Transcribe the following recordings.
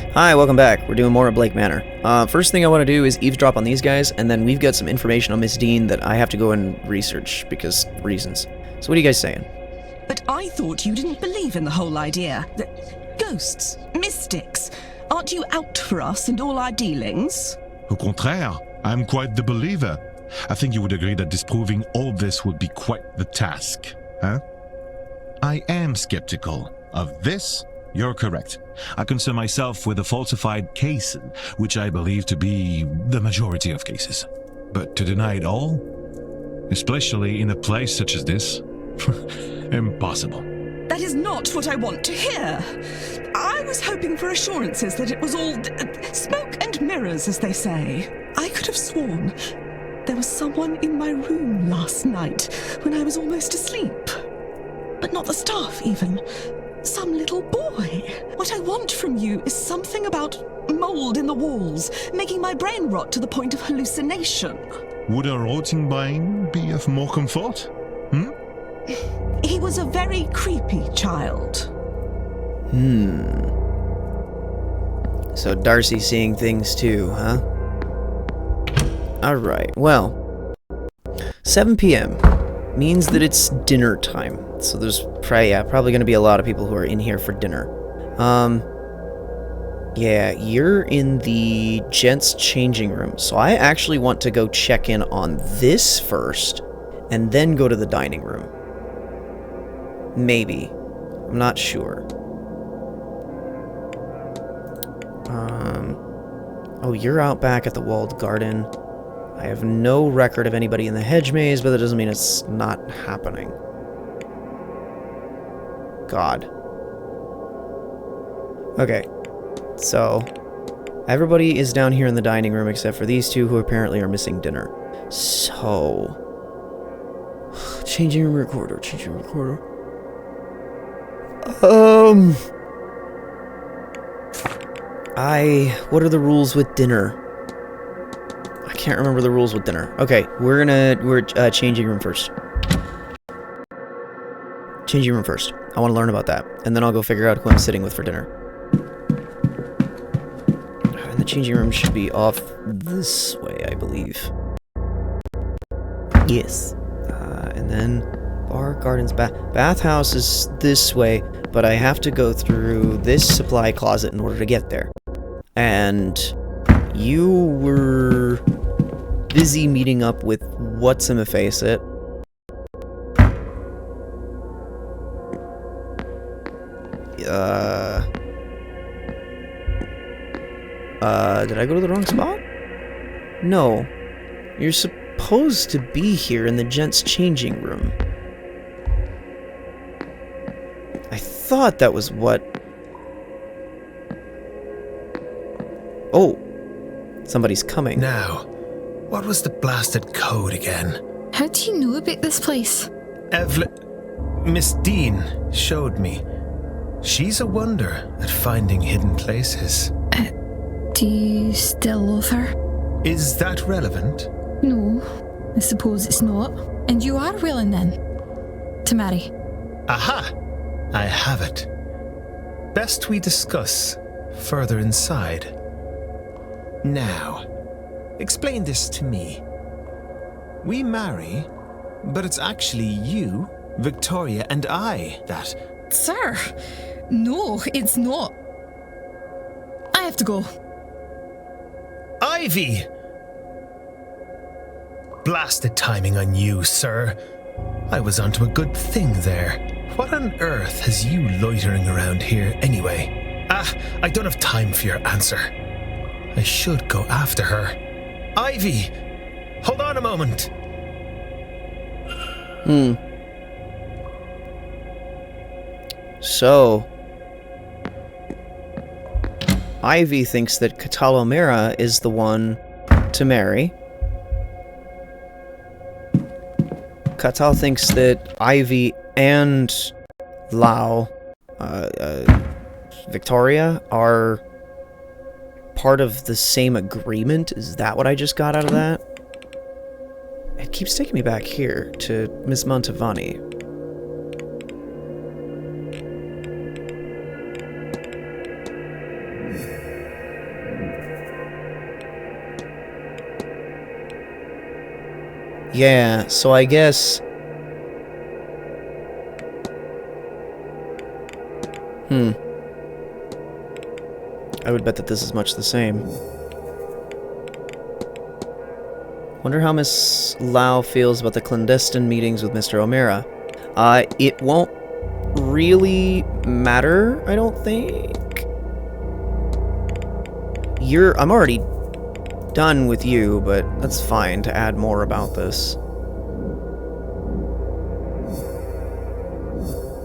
Hi, welcome back. We're doing more at Blake Manor. First thing I want to do is eavesdrop on these guys, and then we've got some information on Miss Dean that I have to go and research, because reasons. So what are you guys saying? But I thought you didn't believe in the whole idea. Ghosts, mystics. Aren't you out for us and all our dealings? Au contraire, I'm quite the believer. I think you would agree that disproving all this would be quite the task, huh? I am skeptical of this. You're correct. I concern myself with the falsified cases, which I believe to be the majority of cases. But to deny it all, especially in a place such as this, impossible. That is not what I want to hear. I was hoping for assurances that it was all smoke and mirrors, as they say. I could have sworn there was someone in my room last night when I was almost asleep. But not the staff, even. Some little boy. What I want from you is something about mold in the walls, making my brain rot to the point of hallucination. Would a rotting brain be of more comfort? He was a very creepy child. So Darcy's seeing things too, huh? Alright, well, 7 p.m. means that it's dinner time. So there's probably going to be a lot of people who are in here for dinner. Yeah, you're in the gents' changing room. So I actually want to go check in on this first, and then go to the dining room. Maybe. I'm not sure. Oh, you're out back at the walled garden. I have no record of anybody in the hedge maze, but that doesn't mean it's not happening. God. Okay. So, everybody is down here in the dining room except for these two who apparently are missing dinner. So... changing room recorder. What are the rules with dinner? I can't remember the rules with dinner. Okay, we're changing room first. Changing room first. I want to learn about that, and then I'll go figure out who I'm sitting with for dinner. And the changing room should be off this way, I believe. Yes. And then bar, gardens, bathhouse is this way, but I have to go through this supply closet in order to get there. And you were busy meeting up with What's-in-the-Face-It. Did I go to the wrong spot? No. You're supposed to be here in the gents' changing room. I thought that was what... Oh. Somebody's coming. Now, what was the blasted code again? How do you know about this place? Miss Dean showed me. She's a wonder at finding hidden places. Do you still love her? Is that relevant? No, I suppose it's not. And you are willing then to marry? Aha! I have it. Best we discuss further inside. Now, explain this to me. We marry, but it's actually you, Victoria, and I that... Sir, no, it's not. I have to go. Ivy! Blasted timing on you, sir. I was onto a good thing there. What on earth has you loitering around here anyway? I don't have time for your answer. I should go after her. Ivy! Hold on a moment! So... Ivy thinks that Catalomera is the one to marry. Catal thinks that Ivy and Lau, Victoria, are part of the same agreement. Is that what I just got out of that? It keeps taking me back here to Miss Montavani. Yeah, so I guess... I would bet that this is much the same. Wonder how Miss Lau feels about the clandestine meetings with Mr. O'Mara. It won't really matter, I don't think. I'm already done with you, but that's fine to add more about this.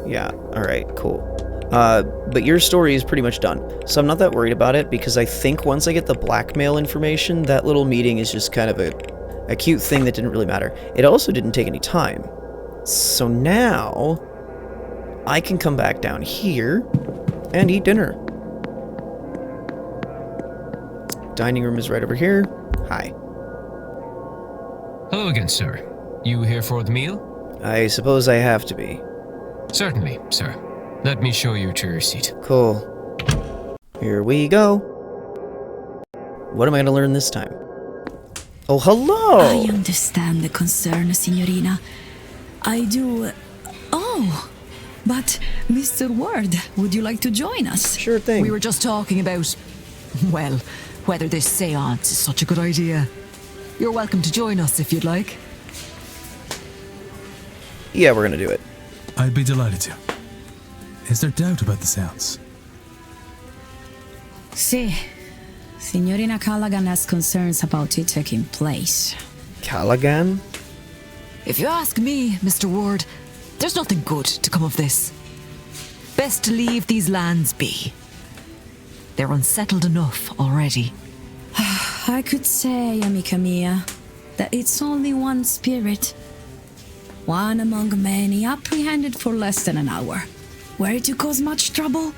Yeah, alright, cool. But your story is pretty much done. So I'm not that worried about it, because I think once I get the blackmail information, that little meeting is just kind of a cute thing that didn't really matter. It also didn't take any time. So now, I can come back down here and eat dinner. Dining room is right over here. Hi. Hello again, sir. You here for the meal? I suppose I have to be. Certainly, sir. Let me show you to your seat. Cool. Here we go. What am I going to learn this time? Oh, hello! I understand the concern, Signorina. I do... Oh, but Mr. Ward, would you like to join us? Sure thing. We were just talking about, well, whether this seance is such a good idea. You're welcome to join us if you'd like. Yeah, we're going to do it. I'd be delighted to. Is there doubt about the seance? See, Signorina Callaghan has concerns about it taking place. Callaghan? If you ask me, Mr. Ward, there's nothing good to come of this. Best to leave these lands be. They're unsettled enough already. I could say, amica mia, that it's only one spirit. One among many apprehended for less than an hour. Were it to cause much trouble,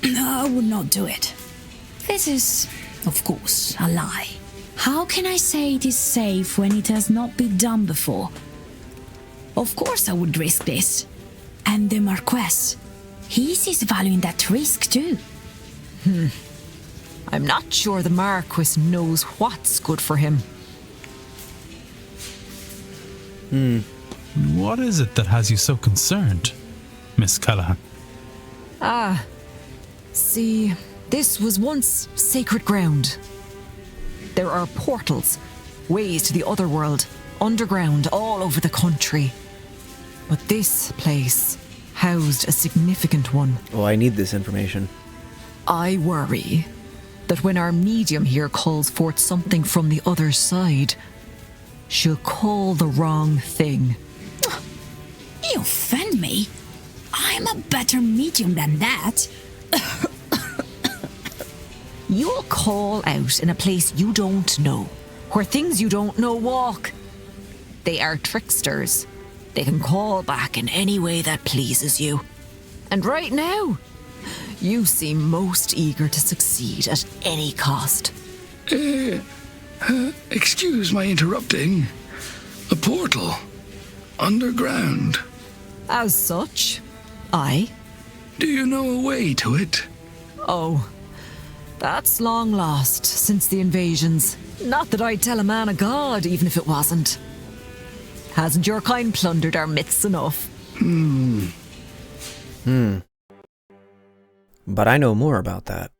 I would not do it. This is, of course, a lie. How can I say it is safe when it has not been done before? Of course I would risk this. And the Marquess, he sees value in that risk too. I'm not sure the Marquis knows what's good for him. What is it that has you so concerned, Miss Callaghan? See, this was once sacred ground. There are portals, ways to the other world, underground, all over the country. But this place housed a significant one. Oh, I need this information. I worry that when our medium here calls forth something from the other side, she'll call the wrong thing. You offend me. I'm a better medium than that. You'll call out in a place you don't know, where things you don't know walk. They are tricksters. They can call back in any way that pleases you. And right now, you seem most eager to succeed at any cost. Excuse my interrupting. A portal. Underground. As such, aye. Do you know a way to it? Oh, that's long lost since the invasions. Not that I'd tell a man of God, even if it wasn't. Hasn't your kind plundered our myths enough? But I know more about that.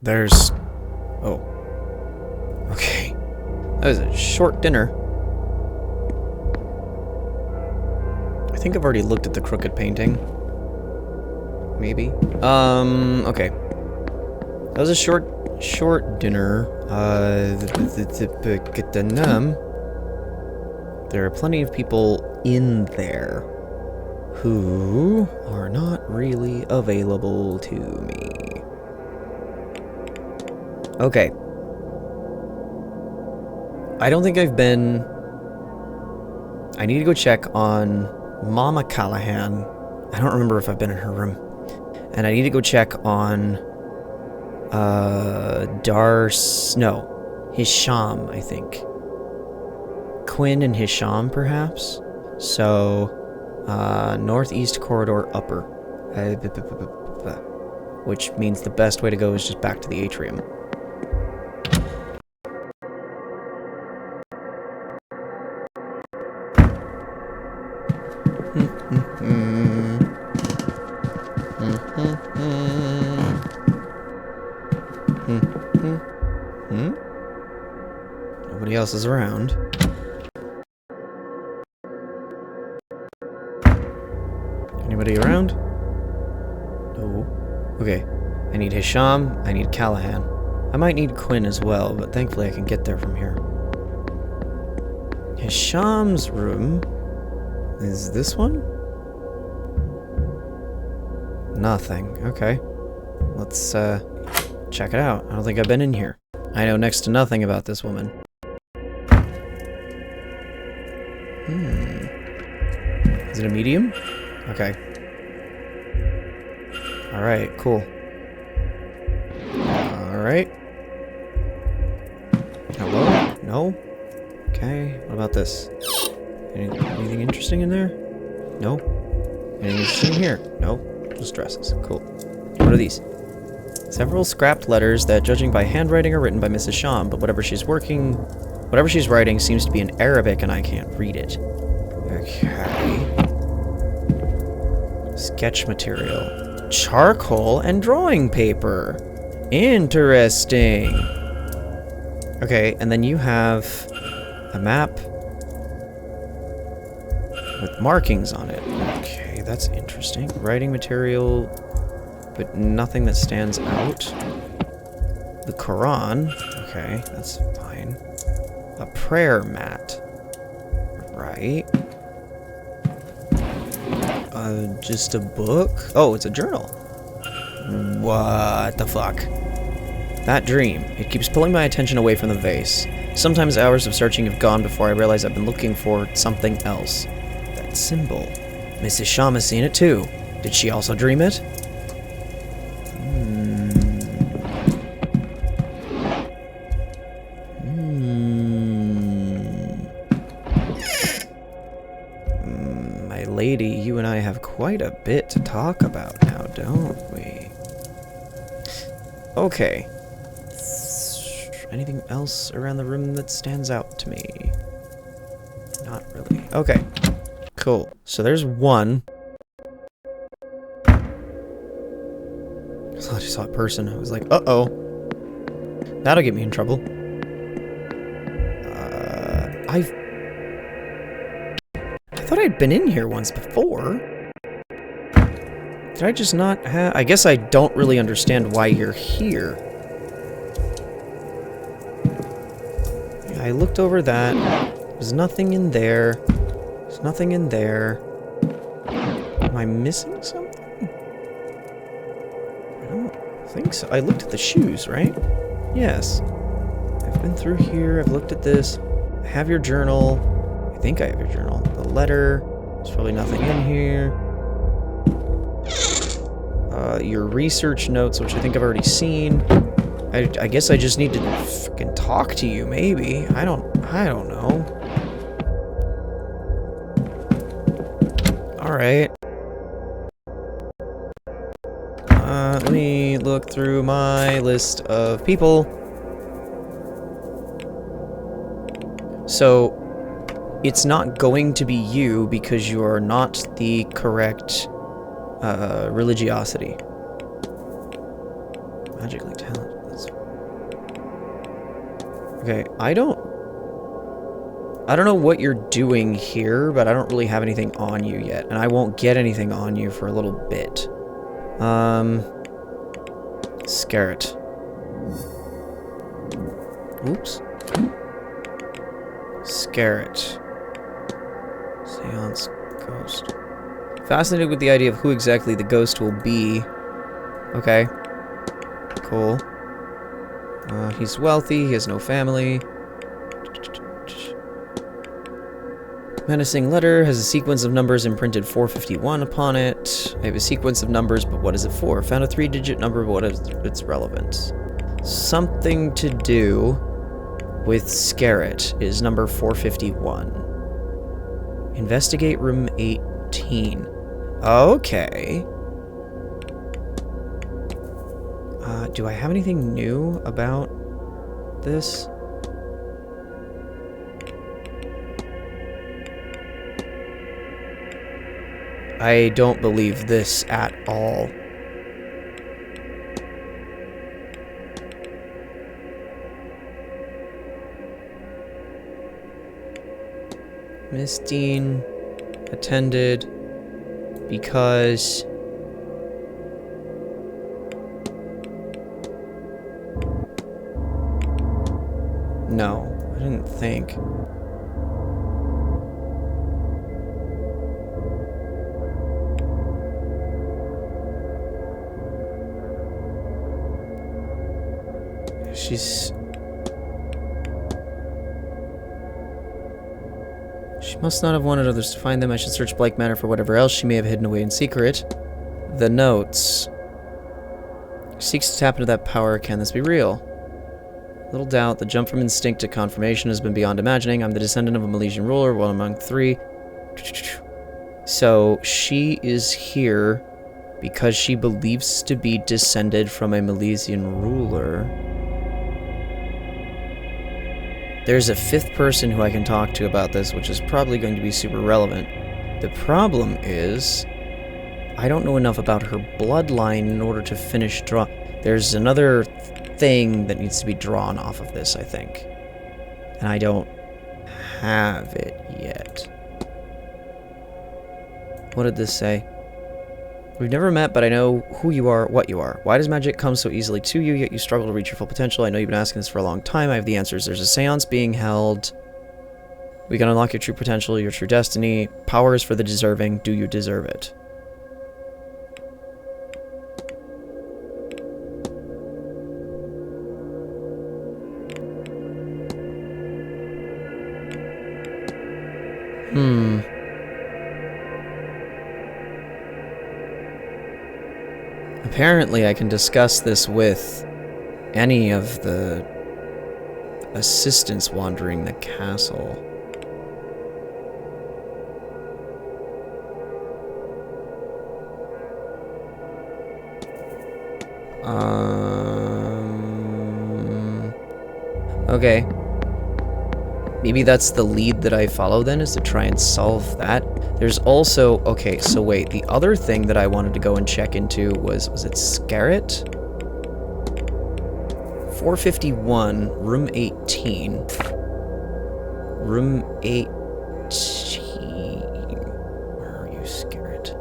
There's... Oh. Okay. That was a short dinner. I think I've already looked at the crooked painting. Maybe. Okay. That was a short dinner. There are plenty of people in there who are not really available to me. Okay. I don't think I've been... I need to go check on Mama Callahan. I don't remember if I've been in her room. And I need to go check on... Hisham, I think. Quinn and Hisham, perhaps? So, northeast corridor upper. Which means the best way to go is just back to the atrium. Nobody else is around. Anybody around? No. Okay. I need Hisham. I need Callahan. I might need Quinn as well, but thankfully I can get there from here. Hisham's room is this one? Nothing. Okay. Let's check it out. I don't think I've been in here. I know next to nothing about this woman. Is it a medium? Okay. Alright, cool. Alright. Hello? No? Okay, what about this? Anything interesting in there? No? Anything interesting here? No? Just dresses. Cool. What are these? Several scrapped letters that, judging by handwriting, are written by Mrs. Sham, but whatever she's writing seems to be in Arabic and I can't read it. Okay. Sketch material. Charcoal and drawing paper. Interesting. Okay, and then you have a map with markings on it. Okay, that's interesting. Writing material, but nothing that stands out. The Quran. Okay, that's fine. A prayer mat. Right. Just a book? Oh, it's a journal. What the fuck? That dream. It keeps pulling my attention away from the vase. Sometimes hours of searching have gone before I realize I've been looking for something else. That symbol. Mrs. Sham has seen it too. Did she also dream it? My lady, you and I have quite a bit to talk about now, don't we? Okay. Anything else around the room that stands out to me? Not really. Okay. Cool. So there's one. So I just saw a person. I was like, uh-oh. That'll get me in trouble. I thought I'd been in here once before. Did I just not have... I guess I don't really understand why you're here. I looked over that. There's nothing in there. There's nothing in there. Am I missing something? I don't think so. I looked at the shoes, right? Yes. I've been through here. I've looked at this. I have your journal. I think I have your journal. The letter. There's probably nothing in here. Your research notes, which I think I've already seen. I guess I just need to fucking talk to you, maybe. I don't know. Alright. Let me look through my list of people. So, it's not going to be you because you are not the correct religiosity. Magically talented. Okay, I don't know what you're doing here, but I don't really have anything on you yet, and I won't get anything on you for a little bit. Scarret. Oops. Scarret. Seance ghost. Fascinated with the idea of who exactly the ghost will be. Okay. Cool. He's wealthy, he has no family. Menacing letter has a sequence of numbers imprinted 451 upon it. I have a sequence of numbers, but what is it for? Found a 3-digit number, but what is its relevance? Something to do with Scarret is number 451. Investigate room 18. Okay. Do I have anything new about this? I don't believe this at all. Miss Dean attended because... No, I didn't think. She must not have wanted others to find them. I should search Blake Manor for whatever else she may have hidden away in secret. The notes. She seeks to tap into that power. Can this be real? Little doubt. The jump from instinct to confirmation has been beyond imagining. I'm the descendant of a Milesian ruler, one among three. So, she is here because she believes to be descended from a Milesian ruler. There's a fifth person who I can talk to about this, which is probably going to be super relevant. The problem is, I don't know enough about her bloodline in order to finish draw. There's another thing that needs to be drawn off of this, I think. And I don't have it yet. What did this say? We've never met, but I know who you are, what you are. Why does magic come so easily to you, yet you struggle to reach your full potential? I know you've been asking this for a long time. I have the answers. There's a seance being held. We can unlock your true potential, your true destiny. Power is for the deserving. Do you deserve it? Apparently, I can discuss this with any of the assistants wandering the castle. Okay. Maybe that's the lead that I follow then, is to try and solve that. There's also... Okay, so wait. The other thing that I wanted to go and check into was it Scarret? 451, room 18. Room 18. Where are you, Scarret?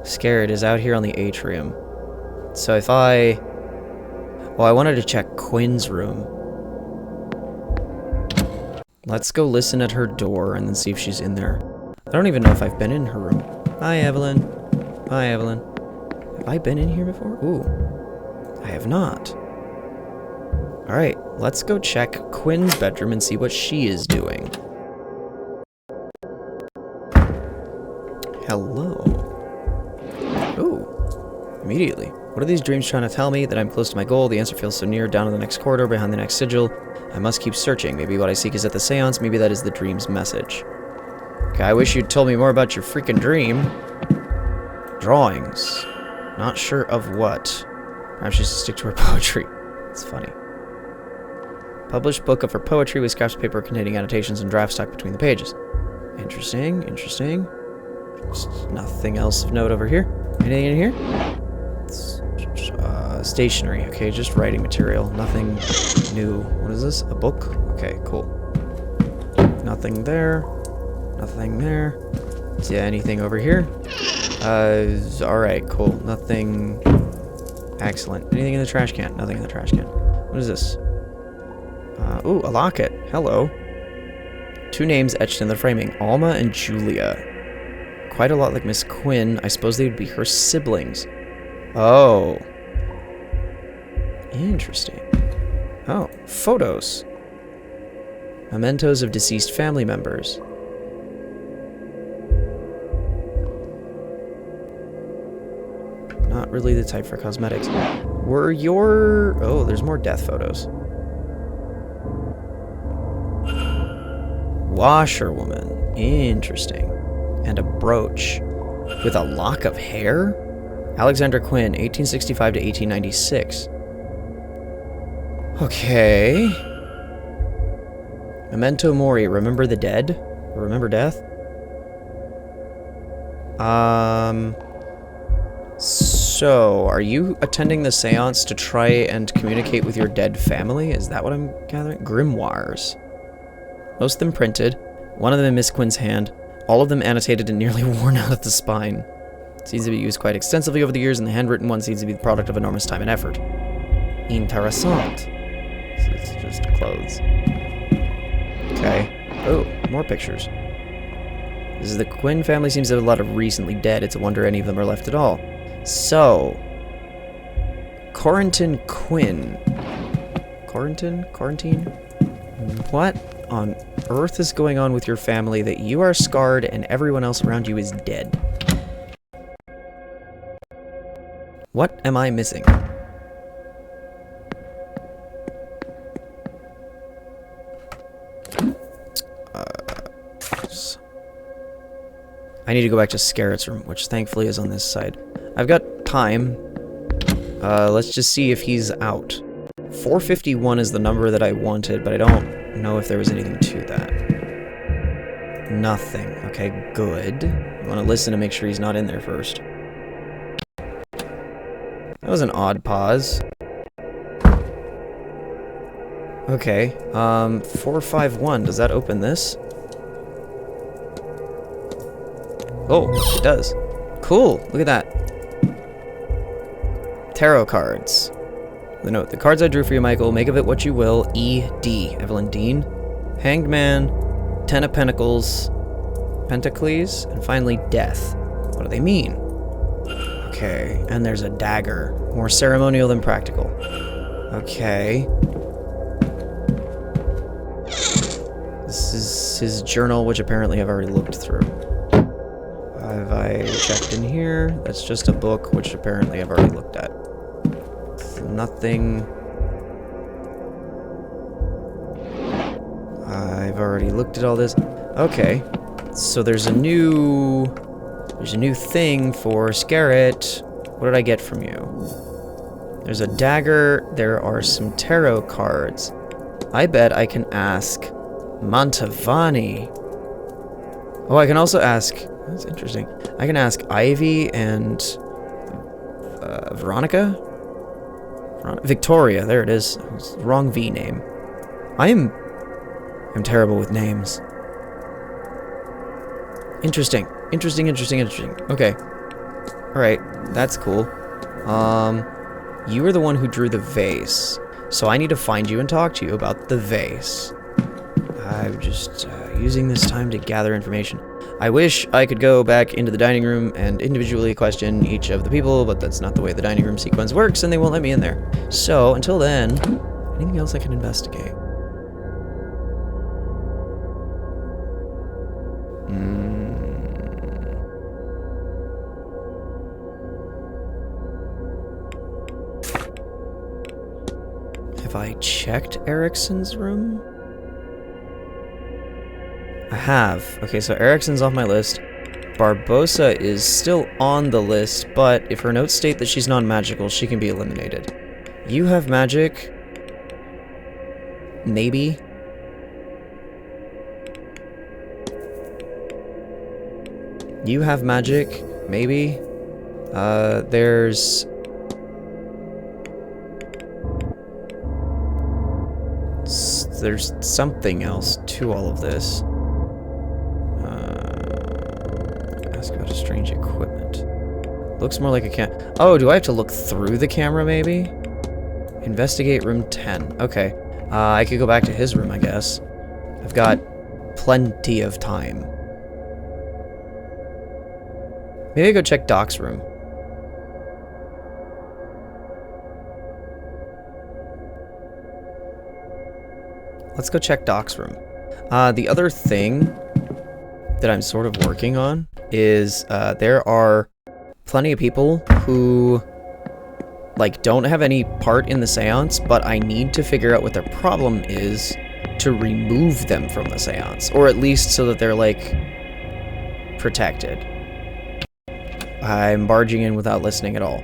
Scarret is out here on the atrium. So if I... Well, I wanted to check Quinn's room. Let's go listen at her door and then see if she's in there. I don't even know if I've been in her room. Hi, Evelyn. Hi, Evelyn. Have I been in here before? Ooh. I have not. Alright, let's go check Quinn's bedroom and see what she is doing. Hello. Ooh. Immediately. What are these dreams trying to tell me? That I'm close to my goal. The answer feels so near. Down in the next corridor, behind the next sigil. I must keep searching. Maybe what I seek is at the seance. Maybe that is the dream's message. Okay, I wish you'd told me more about your freaking dream. Drawings. Not sure of what. Perhaps she should stick to her poetry. It's funny. Published book of her poetry with scraps of paper containing annotations and drafts stuck between the pages. Interesting, interesting. Just nothing else of note over here. Anything in here? Stationery. Okay, just writing material. Nothing new. What is this? A book? Okay, cool. Nothing there. Nothing there. Yeah, anything over here? Alright, cool. Nothing... Excellent. Anything in the trash can? Nothing in the trash can. What is this? Ooh, a locket. Hello. Two names etched in the framing. Alma and Julia. Quite a lot like Miss Quinn. I suppose they would be her siblings. Oh. Interesting. Oh, photos. Mementos of deceased family members. Not really the type for cosmetics. Were your... Oh, there's more death photos. Washerwoman. Interesting. And a brooch. With a lock of hair? Alexander Quinn, 1865 to 1896. Okay. Memento Mori, remember the dead? Remember death? So, are you attending the seance to try and communicate with your dead family? Is that what I'm gathering? Grimoires. Most of them printed, one of them in Miss Quinn's hand, all of them annotated and nearly worn out at the spine. It seems to be used quite extensively over the years, and the handwritten one seems to be the product of enormous time and effort. Interessant. This is just clothes. Okay. Oh, more pictures. This is the Quinn family seems to have a lot of recently dead. It's a wonder any of them are left at all. So, Corentin Quinn. Quarantine? What on earth is going on with your family that you are scarred and everyone else around you is dead? What am I missing? I need to go back to Scarrett's room, which thankfully is on this side. I've got time. Let's just see if he's out. 451 is the number that I wanted, but I don't know if there was anything to that. Nothing. Okay, good. I want to listen to make sure he's not in there first. That was an odd pause. Okay, 451. Does that open this? Oh, it does. Cool. Look at that. Tarot cards. The note. The cards I drew for you, Michael. Make of it what you will. E.D. Evelyn Dean. Hanged Man. Ten of Pentacles. Pentacles. And finally, Death. What do they mean? Okay. And there's a dagger. More ceremonial than practical. Okay. This is his journal, which apparently I've already looked through. Have I checked in here? That's just a book, which apparently I've already looked at. Nothing. I've already looked at all this. Okay. So there's a new thing for Scarrett. What did I get from you? There's a dagger. There are some tarot cards. I bet I can ask Mantovani. Oh, I can also ask... That's interesting. I can ask Ivy and Veronica? Victoria, there it is. Wrong V name. I'm terrible with names. Interesting. Interesting. Okay. Alright, that's cool. You were the one who drew the vase. So I need to find you and talk to you about the vase. I'm just using this time to gather information. I wish I could go back into the dining room and individually question each of the people, but that's not the way the dining room sequence works, and they won't let me in there. So, until then, anything else I can investigate? Have I checked Erickson's room? I have. Okay, so Erickson's off my list. Barbosa is still on the list, but if her notes state that she's non-magical, she can be eliminated. You have magic. Maybe. You have magic. Maybe. There's something else to all of this. Ask about a strange equipment. Looks more like a Oh, do I have to look through the camera, maybe? Investigate room 10. Okay. I could go back to his room, I guess. I've got plenty of time. Maybe I go check Doc's room. Let's go check Doc's room. The other thing that I'm sort of working on is there are plenty of people who like don't have any part in the seance, but I need to figure out what their problem is to remove them from the seance, or at least so that they're like protected. I'm barging in without listening at all.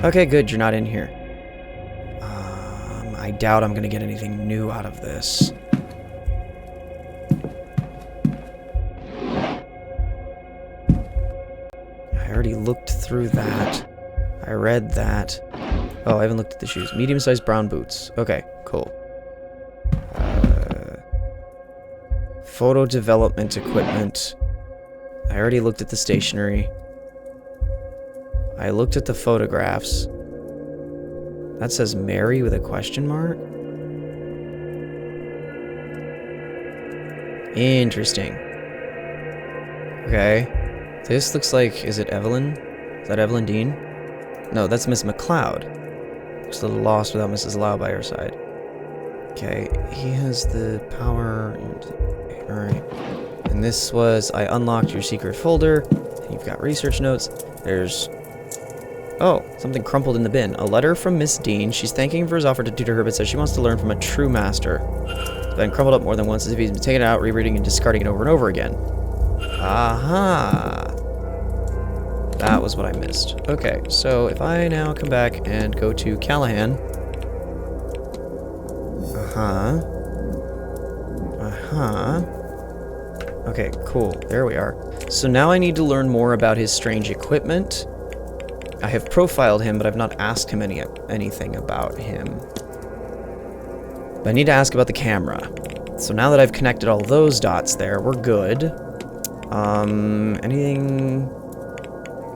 Okay, good, you're not in here. I doubt I'm gonna get anything new out of this. I already looked through that. I read that. Oh, I haven't looked at the shoes. Medium-sized brown boots. Okay, cool. Photo development equipment. I already looked at the stationery. I looked at the photographs. That says Mary with a question mark? Interesting. Okay. This looks like... Is it Evelyn? Is that Evelyn Dean? No, that's Miss McLeod. Looks a little lost without Mrs. Lau by her side. Okay, he has the power... Alright. And this was... I unlocked your secret folder. You've got research notes. There's... Oh, something crumpled in the bin. A letter from Miss Dean. She's thanking him for his offer to tutor her, but says she wants to learn from a true master. It's been crumpled up more than once, as if he's been taking it out, rereading, and discarding it over and over again. Aha! That was what I missed. Okay, so if I now come back and go to Callahan. Okay, cool. There we are. So now I need to learn more about his strange equipment. I have profiled him, but I've not asked him anything about him. But I need to ask about the camera. So now that I've connected all those dots there, we're good.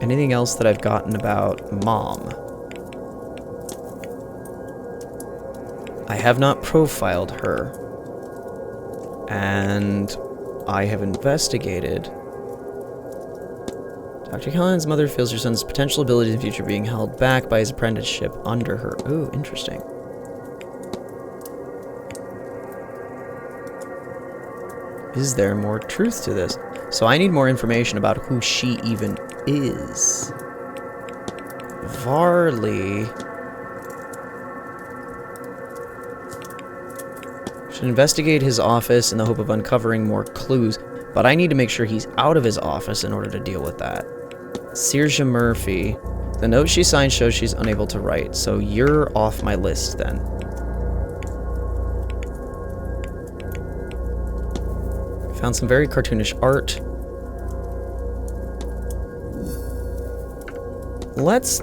Anything else that I've gotten about Mom? I have not profiled her. And I have investigated. Dr. Callahan's mother feels her son's potential abilities in the future being held back by his apprenticeship under her. Ooh, interesting. Is there more truth to this? So I need more information about who she even is. Varley. Should investigate his office in the hope of uncovering more clues, but I need to make sure he's out of his office in order to deal with that. Saoirse Murphy. The note she signed shows she's unable to write, so you're off my list then. Found some very cartoonish art.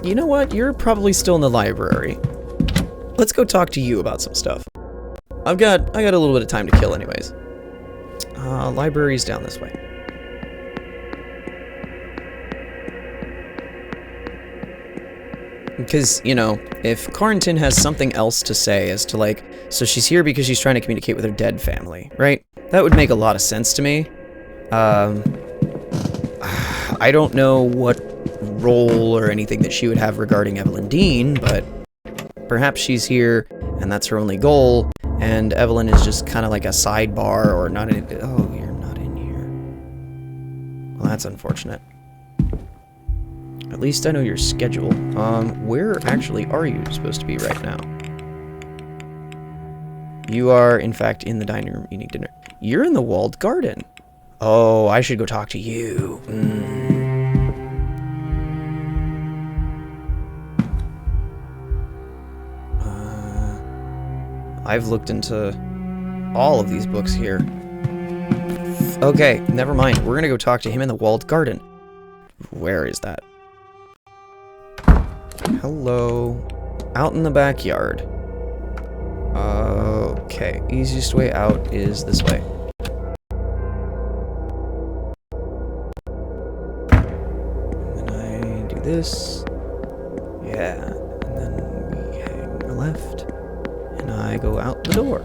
You know what? You're probably still in the library. Let's go talk to you about some stuff. I got a little bit of time to kill anyways. Library's down this way. Because, you know, if Quarantine has something else to say as to, like, so she's here because she's trying to communicate with her dead family, right? That would make a lot of sense to me. I don't know what role or anything that she would have regarding Evelyn Dean, but perhaps she's here and that's her only goal, and Evelyn is just kind of like a sidebar or not in... Oh, you're not in here. Well, that's unfortunate. At least I know your schedule. Where actually are you supposed to be right now? You are, in fact, in the dining room eating dinner. You're in the walled garden. Oh, I should go talk to you. I've looked into all of these books here. Okay, never mind. We're gonna go talk to him in the walled garden. Where is that? Hello. Out in the backyard. Okay, easiest way out is this way. And then I do this. Yeah. And then we hang a left. And I go out the door.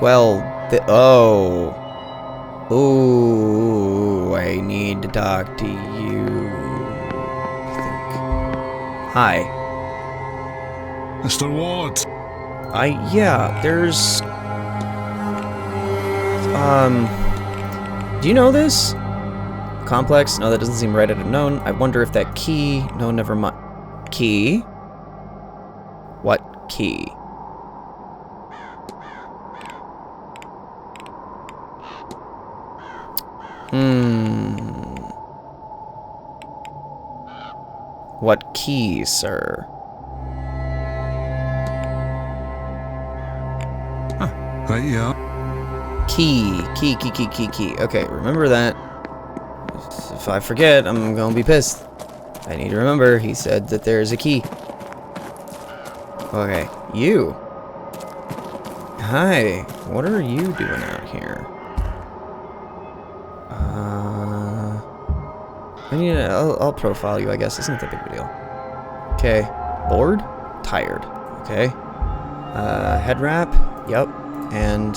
Well, oh. Ooh, I need to talk to you. I think. Hi. Mr. Ward. Yeah, there's... Do you know this? Complex? No, that doesn't seem right. I'd have known. I wonder if that key... No, never mind. Key? What key? What key, sir? Right, yeah. Key. Okay, remember that. If I forget, I'm gonna be pissed. I need to remember, he said that there's a key. Okay, you. Hi, what are you doing out here? I'll profile you, I guess. It's not that big of a deal. Okay, bored? Tired. Okay. Head wrap? Yep. And,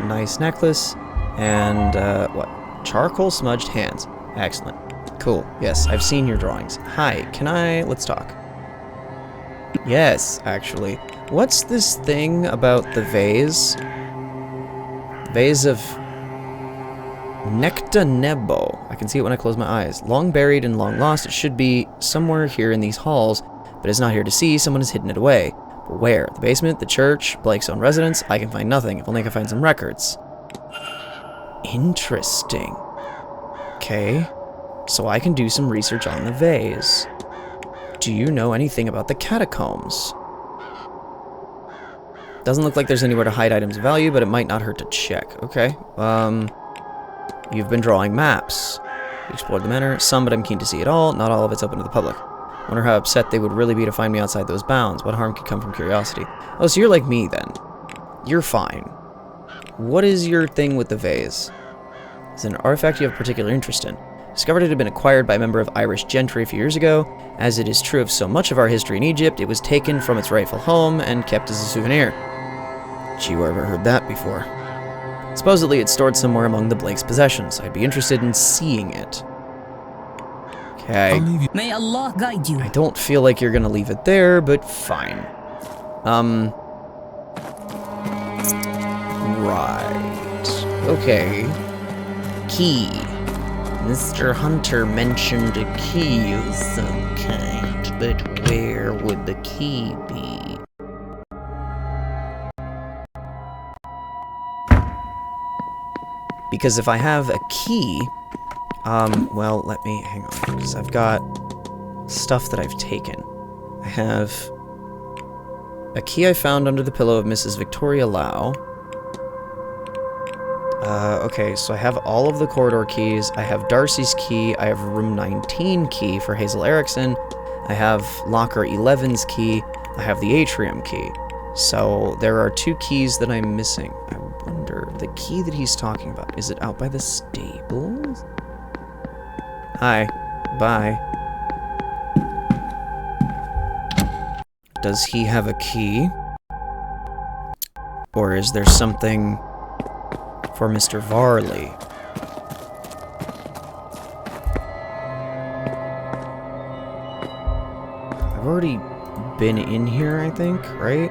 nice necklace. And, what? Charcoal smudged hands. Excellent. Cool. Yes, I've seen your drawings. Hi, let's talk. Yes, actually. What's this thing about the vase? Vase of Necta Nebo. I can see it when I close my eyes. Long buried and long lost. It should be somewhere here in these halls, but it's not here to see. Someone has hidden it away. But where? The basement? The church? Blake's own residence? I can find nothing. If only I can find some records. Interesting. Okay. So I can do some research on the vase. Do you know anything about the catacombs? Doesn't look like there's anywhere to hide items of value, but it might not hurt to check. Okay. You've been drawing maps. You explored the manor. Some, but I'm keen to see it all. Not all of it's open to the public. Wonder how upset they would really be to find me outside those bounds. What harm could come from curiosity? Oh, so you're like me, then. You're fine. What is your thing with the vase? It's an artifact you have particular interest in. Discovered it had been acquired by a member of Irish gentry a few years ago. As it is true of so much of our history in Egypt, it was taken from its rightful home and kept as a souvenir. Gee, where have I heard that before? Supposedly, it's stored somewhere among the Blake's possessions. I'd be interested in seeing it. Okay. May Allah guide you. I don't feel like you're gonna leave it there, but fine. Right. Okay. Key. Mr. Hunter mentioned a key of some kind, but where would the key be? Because if I have a key, well, let me, hang on, because I've got stuff that I've taken. I have a key I found under the pillow of Mrs. Victoria Lau. Okay, so I have all of the corridor keys. I have Darcy's key. I have room 19 key for Hazel Erickson. I have locker 11's key. I have the atrium key. So there are 2 keys that I'm missing. I wonder, the key that he's talking about, is it out by the stables? Hi. Bye. Does he have a key? Or is there something for Mr. Varley? I've already been in here, I think, right?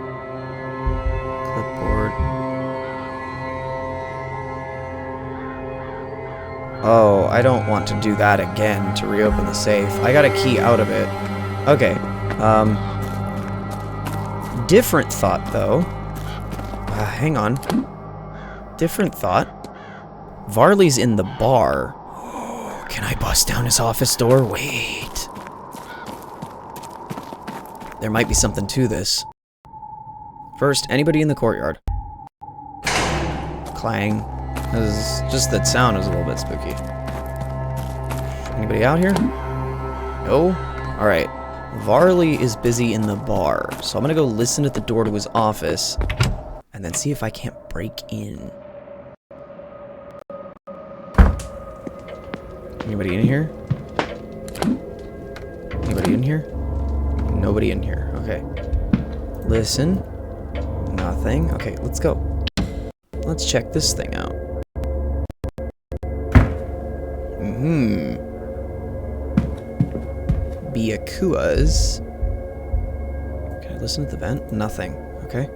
Clipboard. Oh, I don't want to do that again to reopen the safe. I got a key out of it. Okay. Different thought, though. Hang on. Different thought. Varley's in the bar. Oh, can I bust down his office door? Wait. There might be something to this. First, anybody in the courtyard? Clang. Just that sound is a little bit spooky. Anybody out here? No? Alright. Varley is busy in the bar, so I'm gonna go listen at the door to his office and then see if I can't break in. Anybody in here? Anybody in here? Nobody in here. Okay. Listen. Nothing. Okay, let's go. Let's check this thing out. Biakuas. Can I listen at the vent? Nothing. Okay.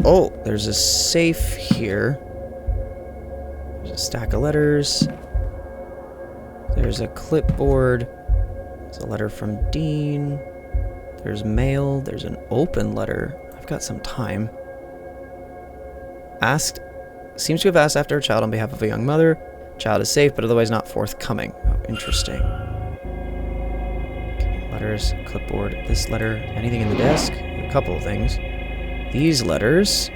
Oh, there's a safe here. There's a stack of letters. There's a clipboard. There's a letter from Dean. There's mail. There's an open letter. I've got some time. Seems to have asked after a child on behalf of a young mother. Child is safe, but otherwise not forthcoming. Oh, interesting. Okay, letters, clipboard, this letter, anything in the desk? A couple of things. these letters.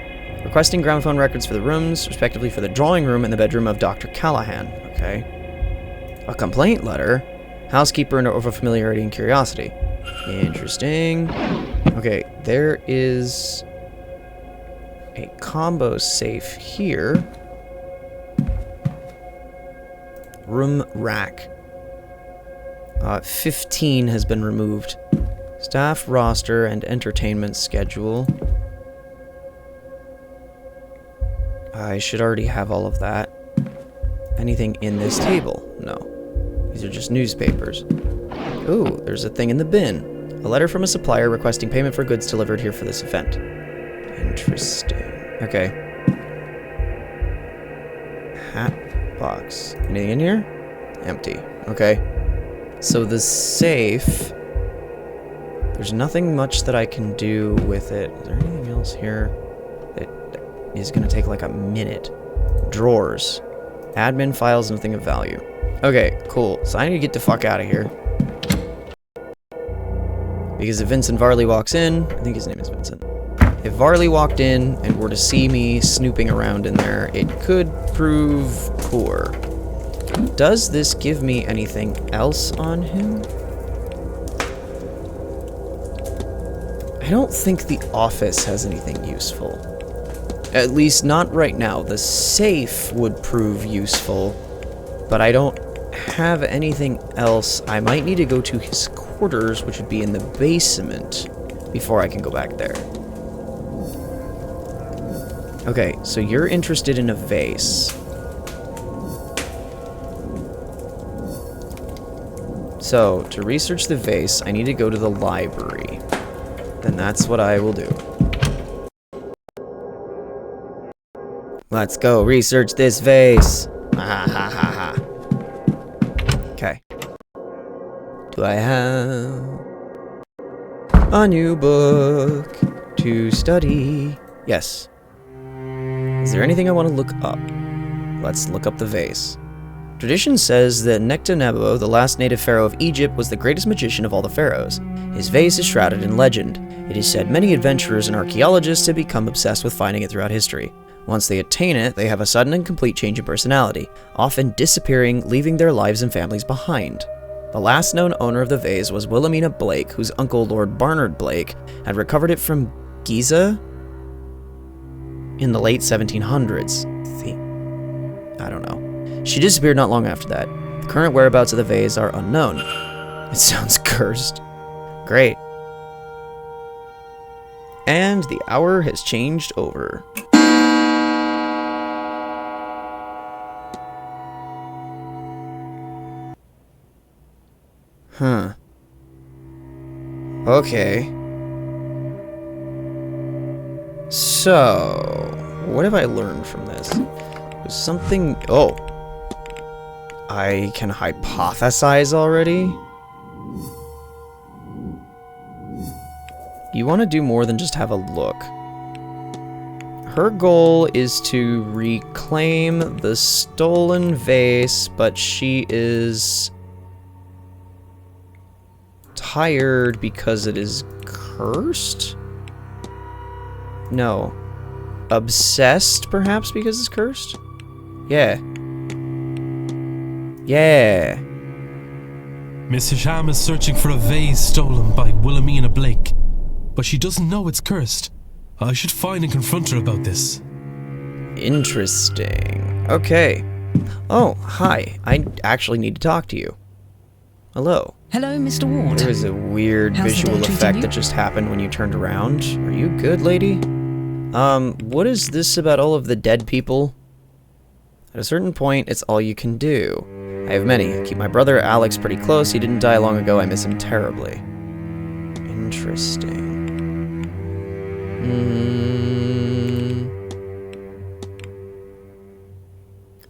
Requesting gramophone records for the rooms, respectively for the drawing room and the bedroom of Dr. Callahan. Okay. A complaint letter. Housekeeper and over familiarity and curiosity. Interesting. Okay, there is a combo safe here. Room rack. 15 has been removed. Staff roster and entertainment schedule. I should already have all of that. Anything in this table? No. These are just newspapers. Ooh, there's a thing in the bin. A letter from a supplier requesting payment for goods delivered here for this event. Interesting. Okay. Hat box. Anything in here? Empty. Okay. So the safe... There's nothing much that I can do with it. Is there anything else here? It is going to take like a minute. Drawers. Admin files, nothing of value. Okay, cool. So I need to get the fuck out of here. Because if Vincent Varley walks in... I think his name is Vincent. If Varley walked in and were to see me snooping around in there, it could prove poor. Does this give me anything else on him? I don't think the office has anything useful. At least not right now. The safe would prove useful, but I don't have anything else. I might need to go to his quarters, which would be in the basement, before I can go back there. Okay, so you're interested in a vase. So, to research the vase, I need to go to the library. Then that's what I will do. Let's go research this vase. Ha ha ha ha. Okay. Do I have a new book to study? Yes. Is there anything I want to look up? Let's look up the vase. Tradition says that Nectanebo, the last native pharaoh of Egypt, was the greatest magician of all the pharaohs. His vase is shrouded in legend. It is said many adventurers and archaeologists have become obsessed with finding it throughout history. Once they attain it, they have a sudden and complete change in personality, often disappearing, leaving their lives and families behind. The last known owner of the vase was Wilhelmina Blake, whose uncle, Lord Barnard Blake, had recovered it from Giza in the late 1700s. I don't know. She disappeared not long after that. The current whereabouts of the vase are unknown. It sounds cursed. Great. And the hour has changed over. Huh. Okay. So, what have I learned from this? There's something... Oh. I can hypothesize already? You want to do more than just have a look. Her goal is to reclaim the stolen vase, but she is tired because it is cursed? No. Obsessed, perhaps, because it's cursed? Yeah. Yeah. Miss Hisham is searching for a vase stolen by Wilhelmina Blake, but she doesn't know it's cursed. I should find and confront her about this. Interesting. Okay. Oh, hi. I actually need to talk to you. Hello. Hello, Mr. Ward. There was a weird How's the visual day effect treating that you? just happened when you turned around. Are you good, lady? What is this about all of the dead people? At a certain point, it's all you can do. I have many. I keep my brother Alex pretty close. He didn't die long ago. I miss him terribly. Interesting.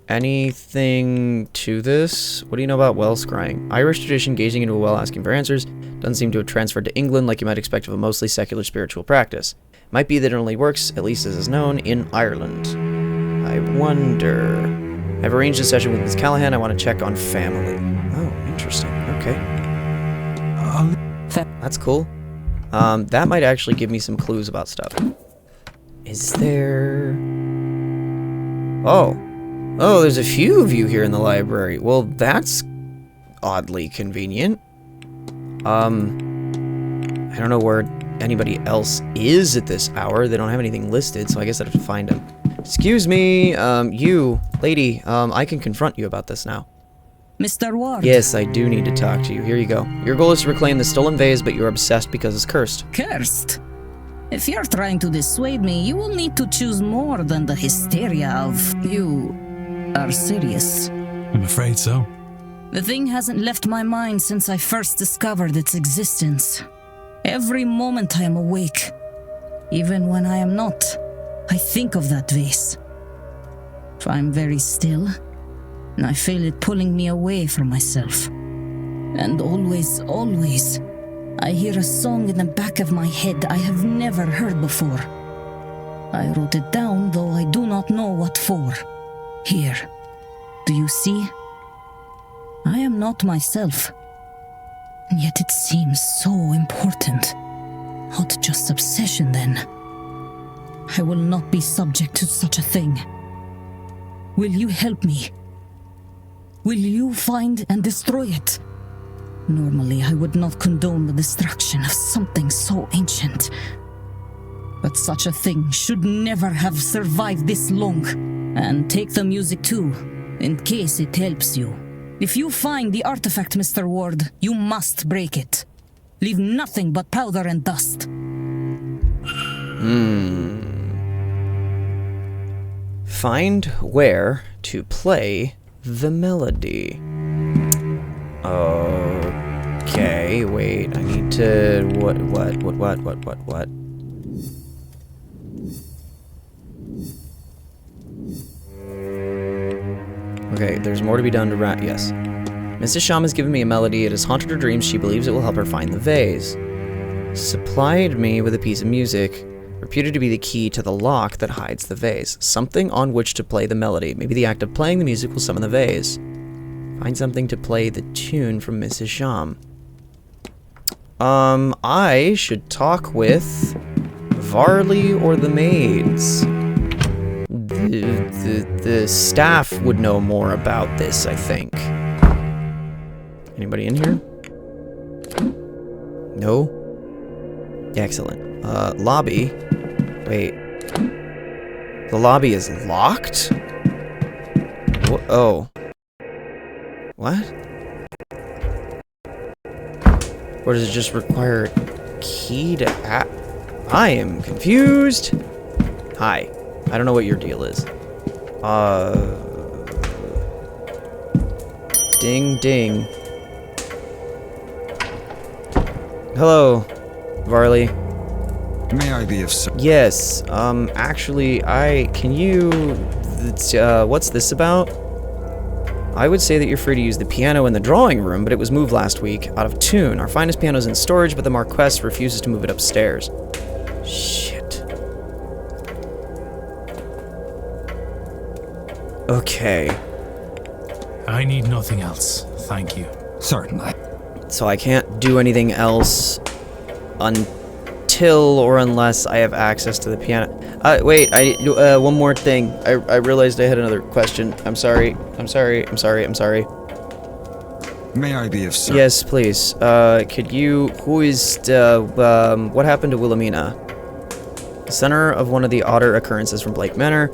Anything to this? What do you know about well scrying? Irish tradition, gazing into a well, asking for answers. Doesn't seem to have transferred to England like you might expect of a mostly secular spiritual practice. Might be that it only works, at least as is known, in Ireland. I wonder... I've arranged a session with Miss Callahan. I want to check on family. Oh, interesting. Okay. That's cool. That might actually give me some clues about stuff. Is there... Oh. Oh, there's a few of you here in the library. Well, that's oddly convenient. I don't know where anybody else is at this hour. They don't have anything listed, so I guess I'd have to find them. Excuse me, you, lady, I can confront you about this now. Mr. Ward. Yes, I do need to talk to you. Here you go. Your goal is to reclaim the stolen vase, but you're obsessed because it's cursed. Cursed? If you're trying to dissuade me, you will need to choose more than the hysteria of... You are serious. I'm afraid so. The thing hasn't left my mind since I first discovered its existence. Every moment I am awake, even when I am not, I think of that vase. If I'm very still, and I feel it pulling me away from myself. And always, always, I hear a song in the back of my head I have never heard before. I wrote it down, though I do not know what for. Here, do you see? I am not myself. And yet it seems so important. Not just obsession, then. I will not be subject to such a thing. Will you help me? Will you find and destroy it? Normally, I would not condone the destruction of something so ancient. But such a thing should never have survived this long. And take the music too, in case it helps you. If you find the artifact, Mr. Ward, you must break it. Leave nothing but powder and dust. Find where to play the melody. Okay, wait, I need to... What? Okay, there's more to be done to yes. Mrs. Hisham has given me a melody. It has haunted her dreams. She believes it will help her find the vase. Supplied me with a piece of music, reputed to be the key to the lock that hides the vase. Something on which to play the melody. Maybe the act of playing the music will summon the vase. Find something to play the tune from Mrs. Hisham. I should talk with Varley or the maids. The staff would know more about this, I think. Anybody in here? No? Excellent. Lobby. Wait. The lobby is locked? Oh. What? Or does it just require a key to I am confused. Hi. I don't know what your deal is. Ding, ding. Hello, Varley. May I be of service? Yes, actually, what's this about? I would say that you're free to use the piano in the drawing room, but it was moved last week, out of tune. Our finest piano's in storage, but the Marquess refuses to move it upstairs. Shit. Okay. I need nothing else, thank you. Certainly. So I can't do anything else until or unless I have access to the piano. Wait, one more thing. I realized I had another question. I'm sorry. May I be of service? Yes, please. What happened to Wilhelmina? The center of one of the odder occurrences from Blake Manor.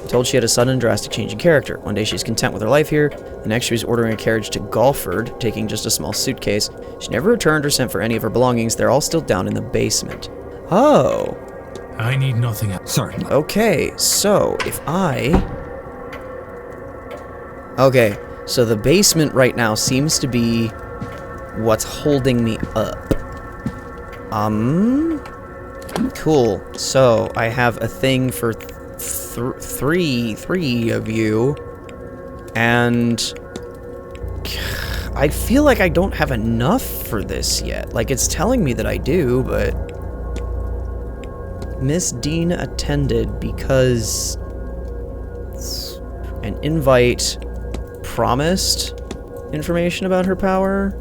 Told she had a sudden and drastic change in character. One day she's content with her life here, the next she was ordering a carriage to Galford, taking just a small suitcase. She never returned or sent for any of her belongings. They're all still down in the basement. Oh. I need nothing else. Certainly. Okay, so if Okay, so the basement right now seems to be what's holding me up. Cool. So I have a thing for three of you, and I feel like I don't have enough for this yet. Like, it's telling me that I do, but Miss Dean attended because an invite promised information about her power.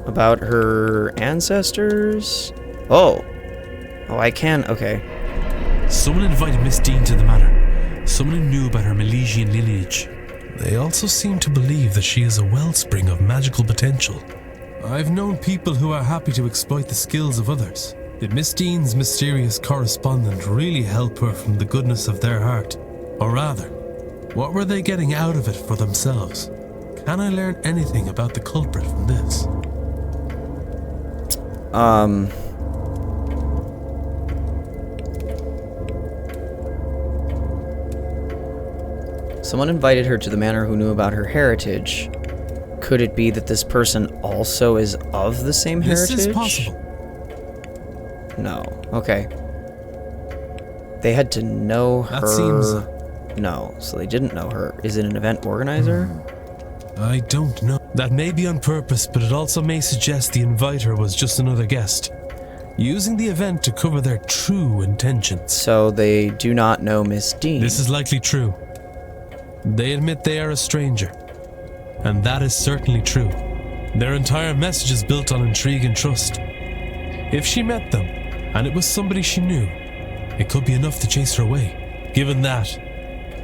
About her ancestors? Oh, I can, okay. Someone invited Miss Dean to the manor. Someone who knew about her Milesian lineage. They also seem to believe that she is a wellspring of magical potential. I've known people who are happy to exploit the skills of others. Did Miss Dean's mysterious correspondent really help her from the goodness of their heart? Or rather, what were they getting out of it for themselves? Can I learn anything about the culprit from this? Someone invited her to the manor who knew about her heritage. Could it be that this person also is of the same heritage? This is possible. No. Okay. They had to know her. That seems... No, so they didn't know her. Is it an event organizer? I don't know. That may be on purpose, but it also may suggest the inviter was just another guest, using the event to cover their true intentions. So they do not know Miss Dean. This is likely true. They admit they are a stranger, and that is certainly true. Their entire message is built on intrigue and trust. If she met them, and it was somebody she knew, it could be enough to chase her away. Given that,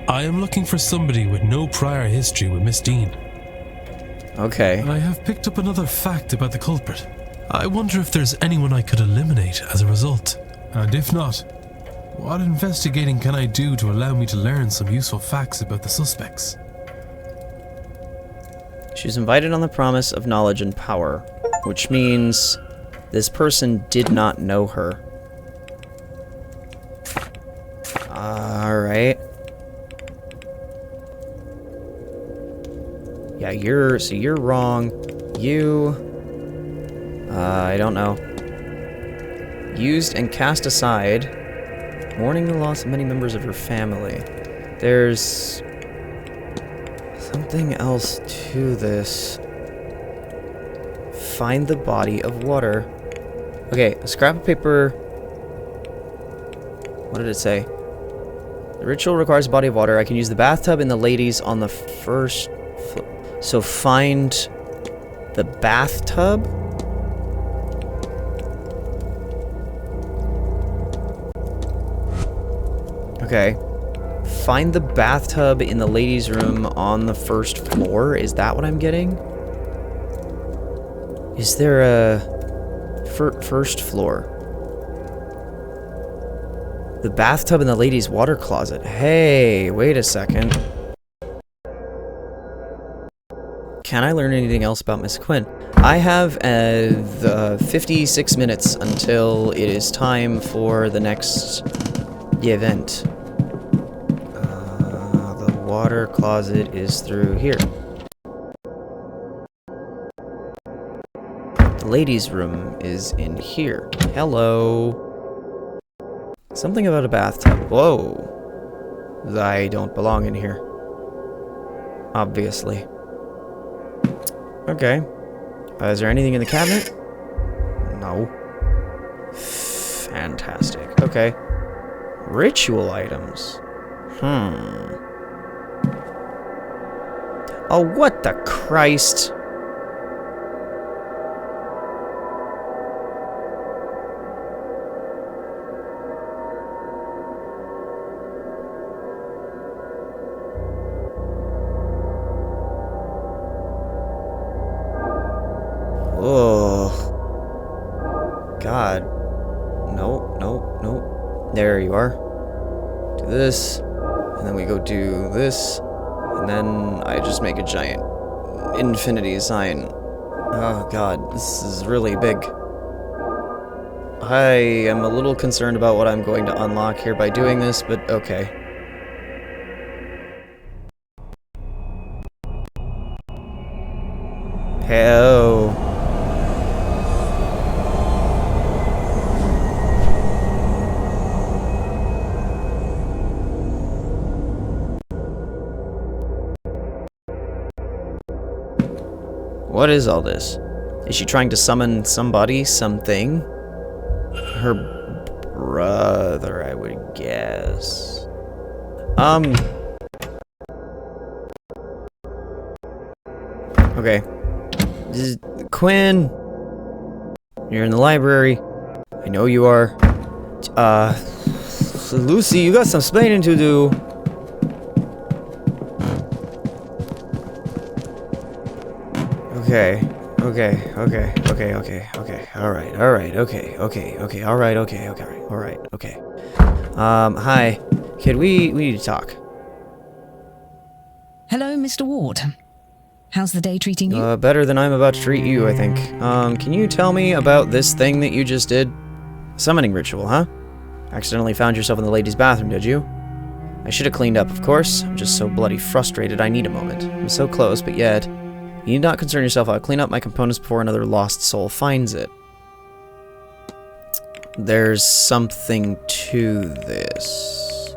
I am looking for somebody with no prior history with Miss Dean. Okay. I have picked up another fact about the culprit. I wonder if there's anyone I could eliminate as a result. And if not, what investigating can I do to allow me to learn some useful facts about the suspects? She was invited on the promise of knowledge and power, which means this person did not know her. Alright. Yeah, you're wrong. I don't know. Used and cast aside, mourning the loss of many members of her family. There's something else to this. Find the body of water. Okay, a scrap of paper. What did it say? The ritual requires a body of water. I can use the bathtub and the ladies on the first floor. So find the bathtub? Okay. Find the bathtub in the ladies' room on the first floor? Is that what I'm getting? Is there a... first floor? The bathtub in the ladies' water closet. Hey, wait a second. Can I learn anything else about Miss Quinn? I have 56 minutes until it is time for the next event. The water closet is through here. The ladies' room is in here. Hello. Something about a bathtub. Whoa. I don't belong in here. Obviously. Okay. Is there anything in the cabinet? No. Fantastic. Okay. Ritual items. Oh, what the Christ? Oh. God. Nope, nope, nope. There you are. Do this. And then we go do this. And then I just make a giant infinity sign. Oh god, this is really big. I am a little concerned about what I'm going to unlock here by doing this, but okay. Hello. What is all this? Is she trying to summon somebody, something? Her brother, I would guess. Okay. Quinn! You're in the library. I know you are. So Lucy, you got some explaining to do. Okay. Okay. Hi. Kid, we need to talk. Hello, Mr. Ward. How's the day treating you? Better than I'm about to treat you, I think. Can you tell me about this thing that you just did? Summoning ritual, huh? Accidentally found yourself in the ladies' bathroom, did you? I should have cleaned up, of course. I'm just so bloody frustrated I need a moment. I'm so close, but yet... You need not concern yourself. I'll clean up my components before another lost soul finds it. There's something to this.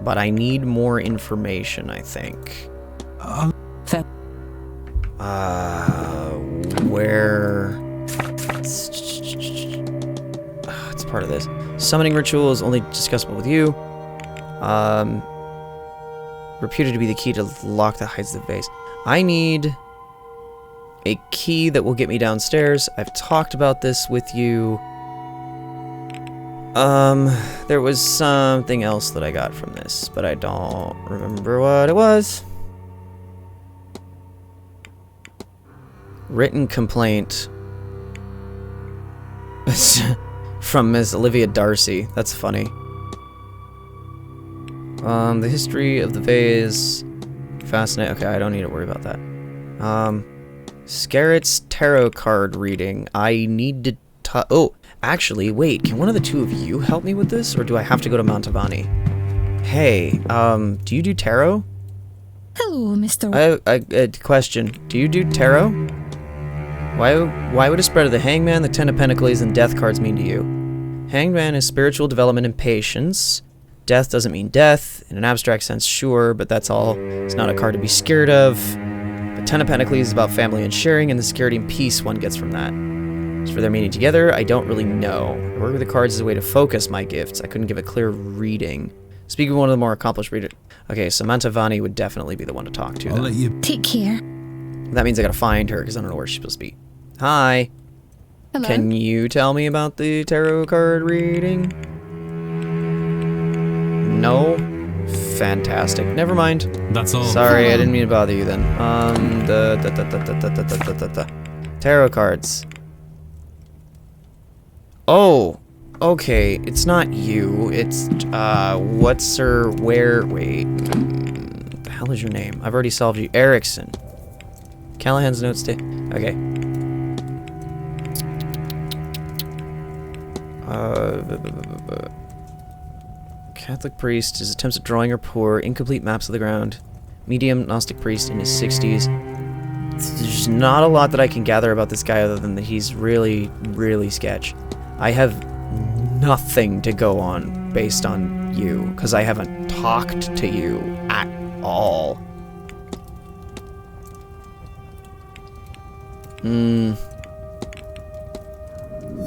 But I need more information, I think. Where... It's part of this. Summoning ritual is only discussable with you. Reputed to be the key to the lock that hides the vase. I need... a key that will get me downstairs. I've talked about this with you. There was something else that I got from this, but I don't remember what it was. Written complaint from Miss Olivia Darcy. That's funny. The history of the vase. Fascinating. Okay, I don't need to worry about that. Scarrett's tarot card reading. I need to oh, actually, wait. Can one of the two of you help me with this, or do I have to go to Mantovani? Hey, do you do tarot? Hello, Mr. Question. Do you do tarot? Why would a spread of the Hangman, the Ten of Pentacles, and Death cards mean to you? Hangman is spiritual development and patience. Death doesn't mean death. In an abstract sense, sure, but that's all. It's not a card to be scared of. Ten of Pentacles is about family and sharing, and the security and peace one gets from that. As for their meaning together, I don't really know. I work with the cards as a way to focus my gifts. I couldn't give a clear reading. Speaking of one of the more accomplished readers... Okay, so Mantovani would definitely be the one to talk to. I'll let you... Take care. That means I gotta find her, because I don't know where she's supposed to be. Hi. Hello. Can you tell me about the tarot card reading? No? Fantastic. Never mind. That's all. Sorry, I didn't mean to bother you then. Tarot cards. Oh, okay. It's not you. It's, what's her, where, wait. What the hell is your name? I've already solved you. Erickson. Callahan's notes to, okay. Catholic priest, his attempts at drawing are poor, incomplete maps of the ground. Medium Gnostic priest in his 60s. There's not a lot that I can gather about this guy other than that he's really, really sketch. I have nothing to go on based on you, because I haven't talked to you at all.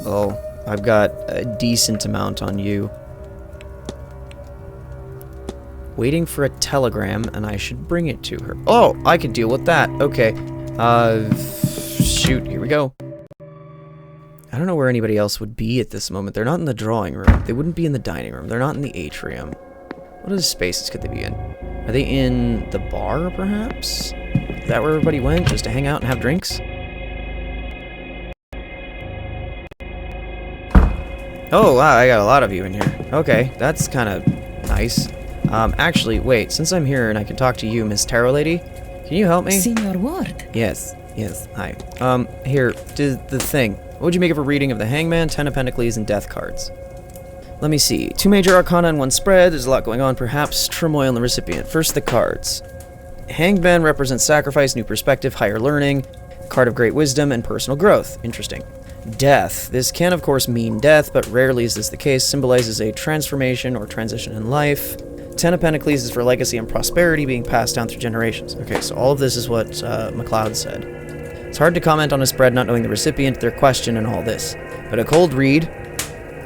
Oh, I've got a decent amount on you. Waiting for a telegram, and I should bring it to her. Oh, I can deal with that. Okay. Shoot, here we go. I don't know where anybody else would be at this moment. They're not in the drawing room. They wouldn't be in the dining room. They're not in the atrium. What other spaces could they be in? Are they in the bar, perhaps? Is that where everybody went, just to hang out and have drinks? Oh, wow, I got a lot of you in here. Okay, that's kind of nice. Actually, wait, since I'm here and I can talk to you, Miss Tarot Lady, can you help me? Senor Ward. Yes, hi. Here, the thing. What would you make of a reading of the Hangman, Ten of Pentacles, and Death cards? Let me see. 2 major arcana in one spread. There's a lot going on, perhaps. Turmoil in the recipient. First, the cards. Hangman represents sacrifice, new perspective, higher learning, card of great wisdom, and personal growth. Interesting. Death. This can, of course, mean death, but rarely is this the case. Symbolizes a transformation or transition in life. Ten of Pentacles is for legacy and prosperity being passed down through generations. Okay, so all of this is what McLeod said. It's hard to comment on a spread not knowing the recipient, their question, and all this. But a cold read,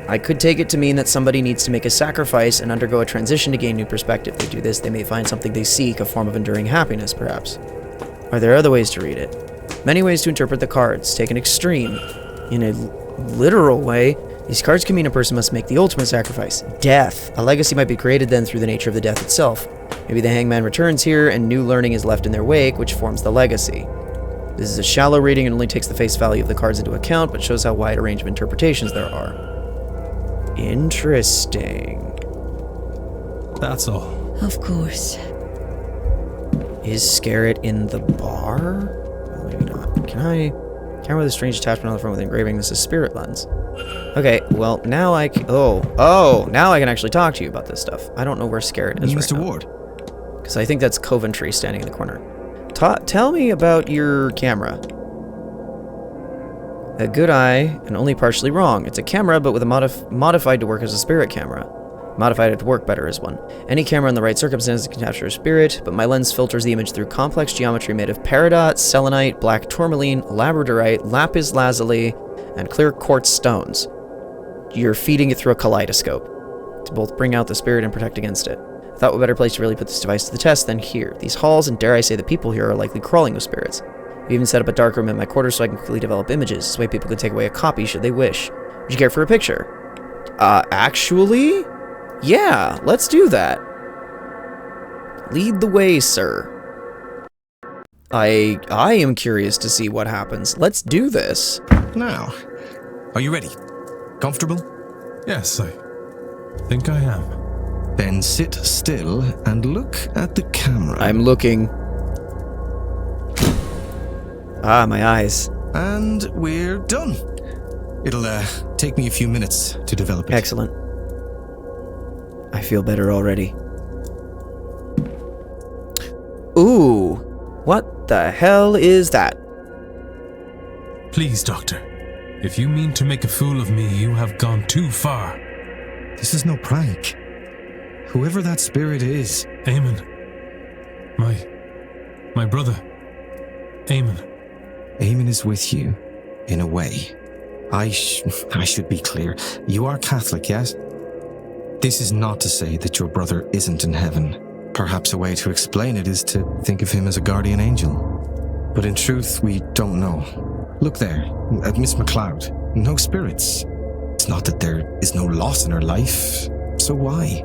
I could take it to mean that somebody needs to make a sacrifice and undergo a transition to gain new perspective. If they do this, they may find something they seek, a form of enduring happiness, perhaps. Are there other ways to read it? Many ways to interpret the cards. Take an extreme. In a literal way, these cards can mean a person must make the ultimate sacrifice, death. A legacy might be created then through the nature of the death itself. Maybe the hangman returns here and new learning is left in their wake, which forms the legacy. This is a shallow reading and only takes the face value of the cards into account, but shows how wide a range of interpretations there are. Interesting. That's all. Of course. Is Scarrett in the bar? Well, maybe not. Camera with a strange attachment on the front with engraving. This is spirit lens. Okay, well, now I can... now I can actually talk to you about this stuff. I don't know where Scarrett is Mr. right now. Ward. Because I think that's Coventry standing in the corner. Tell me about your camera. A good eye, and only partially wrong. It's a camera, but with a modified to work as a spirit camera. Modified it to work better as one. Any camera in the right circumstances can capture a spirit, but my lens filters the image through complex geometry made of peridot, selenite, black tourmaline, labradorite, lapis lazuli, and clear quartz stones. You're feeding it through a kaleidoscope to both bring out the spirit and protect against it. I thought what better place to really put this device to the test than here. These halls, and dare I say the people here, are likely crawling with spirits. We even set up a darkroom in my quarters so I can quickly develop images. This way people can take away a copy should they wish. Would you care for a picture? Actually? Yeah, let's do that. Lead the way, sir. I am curious to see what happens. Let's do this. Now, are you ready? Comfortable? Yes, I think I am. Then sit still and look at the camera. I'm looking. Ah, my eyes. And we're done. It'll take me a few minutes to develop it. Excellent. I feel better already. Ooh, what the hell is that? Please, Doctor. If you mean to make a fool of me, you have gone too far. This is no prank. Whoever that spirit is... Eamon. My brother. Eamon. Eamon is with you, in a way. I should be clear. You are Catholic, yes? This is not to say that your brother isn't in heaven. Perhaps a way to explain it is to think of him as a guardian angel. But in truth, we don't know. Look there, at Miss MacLeod. No spirits. It's not that there is no loss in her life. So why?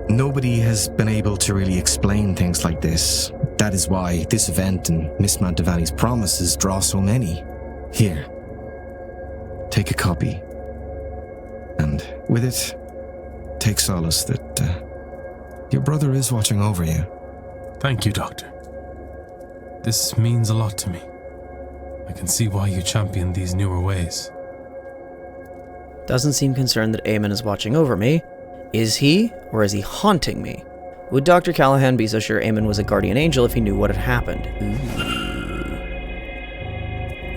Nobody has been able to really explain things like this. That is why this event and Miss Mantovani's promises draw so many. Here. Take a copy. And with it, take solace that your brother is watching over you. Thank you, Doctor. This means a lot to me. I can see why you champion these newer ways. Doesn't seem concerned that Eamon is watching over me. Is he, or is he haunting me? Would Dr. Callahan be so sure Eamon was a guardian angel if he knew what had happened?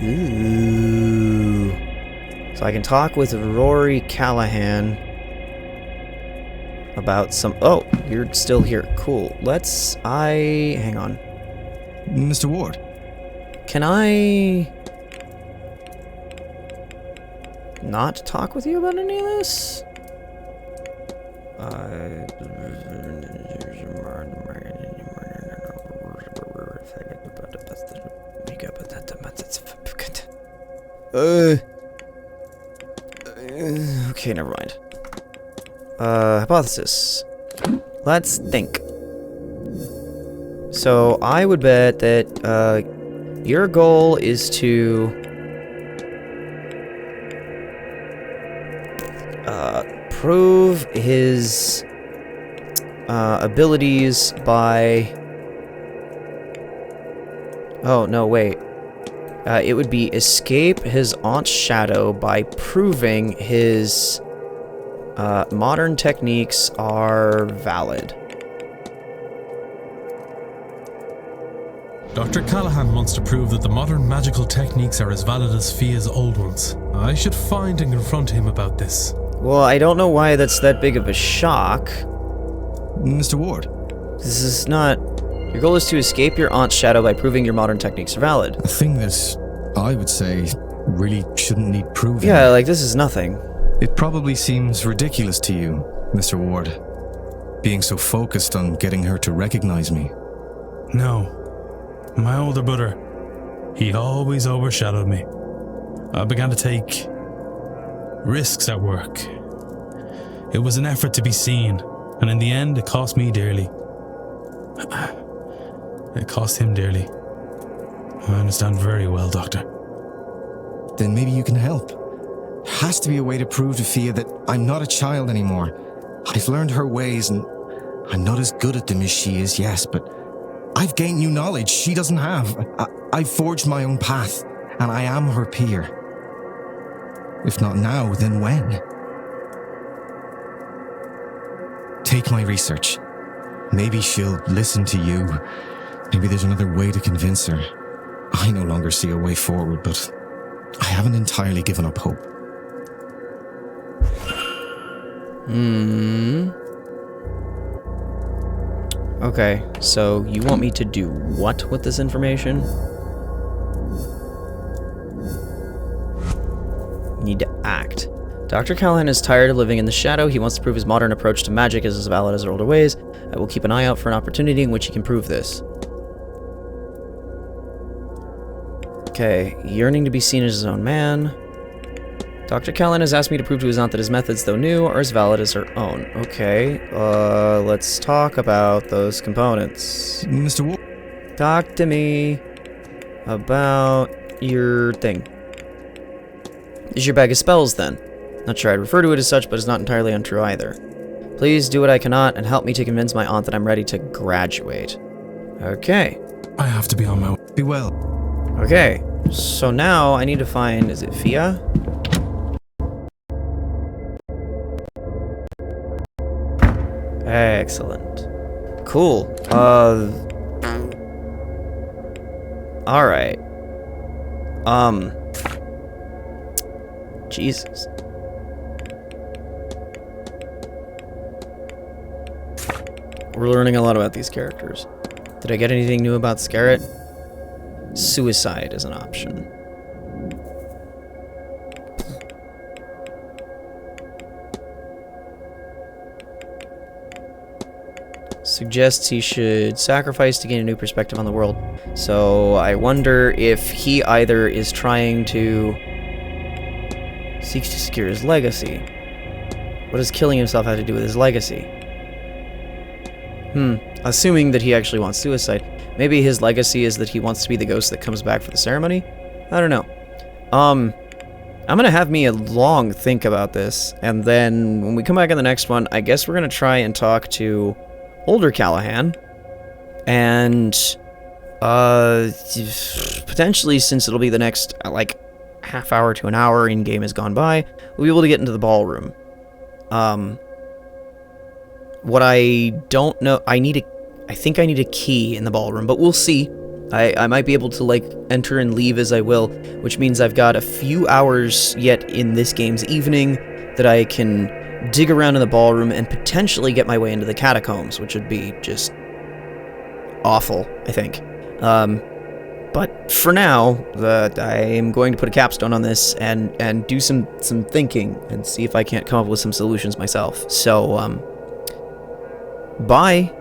Ooh. So I can talk with Rory Callahan about some... Oh, you're still here. Cool. Hang on. Mr. Ward. Can I... not talk with you about any of this? Okay, never mind. Hypothesis. Let's think. So, I would bet that, your goal is to... prove his abilities by... Oh, no, wait. It would be escape his aunt's shadow by proving his modern techniques are valid. Dr. Callahan wants to prove that the modern magical techniques are as valid as Fia's old ones. I should find and confront him about this. Well, I don't know why that's that big of a shock. Mr. Ward. This is not... Your goal is to escape your aunt's shadow by proving your modern techniques are valid. A thing that I would say really shouldn't need proving. Yeah, like this is nothing. It probably seems ridiculous to you, Mr. Ward, being so focused on getting her to recognize me. No. My older brother, he always overshadowed me. I began to take Risks at work. It was an effort to be seen, and in the end, it cost me dearly. It cost him dearly. I understand very well, Doctor. Then maybe you can help. Has to be a way to prove to Fia that I'm not a child anymore. I've learned her ways, and I'm not as good at them as she is, yes, but I've gained new knowledge she doesn't have. I've forged my own path, and I am her peer. If not now, then when? Take my research. Maybe she'll listen to you. Maybe there's another way to convince her. I no longer see a way forward, but I haven't entirely given up hope. Okay, so you want me to do what with this information? Need to act. Dr. Callahan is tired of living in the shadow. He wants to prove his modern approach to magic is as valid as her older ways. I will keep an eye out for an opportunity in which he can prove this. Okay, yearning to be seen as his own man. Dr. Callahan has asked me to prove to his aunt that his methods, though new, are as valid as her own. Okay, let's talk about those components. Mr. Wolf. Talk to me about your thing. Is your bag of spells, then? Not sure I'd refer to it as such, but it's not entirely untrue either. Please do what I cannot and help me to convince my aunt that I'm ready to graduate. Okay. I have to be on my way. Be well. Okay, so now I need to find, is it Fia? Excellent. Cool. Alright. Jesus. We're learning a lot about these characters. Did I get anything new about Scarrett? Suicide is an option. Suggests he should sacrifice to gain a new perspective on the world. So I wonder if he either is trying to seeks to secure his legacy. What does killing himself have to do with his legacy? Assuming that he actually wants suicide. Maybe his legacy is that he wants to be the ghost that comes back for the ceremony? I don't know. I'm gonna have me a long think about this, and then when we come back in the next one, I guess we're gonna try and talk to older Callahan, and potentially, since it'll be the next like half hour to an hour in game has gone by, we'll be able to get into the ballroom. What I don't know, I think I need a key in the ballroom, but we'll see. I might be able to like enter and leave as I will, which means I've got a few hours yet in this game's evening that I can dig around in the ballroom and potentially get my way into the catacombs, which would be just awful, I think. But for now, I am going to put a capstone on this and do some thinking and see if I can't come up with some solutions myself. So, bye.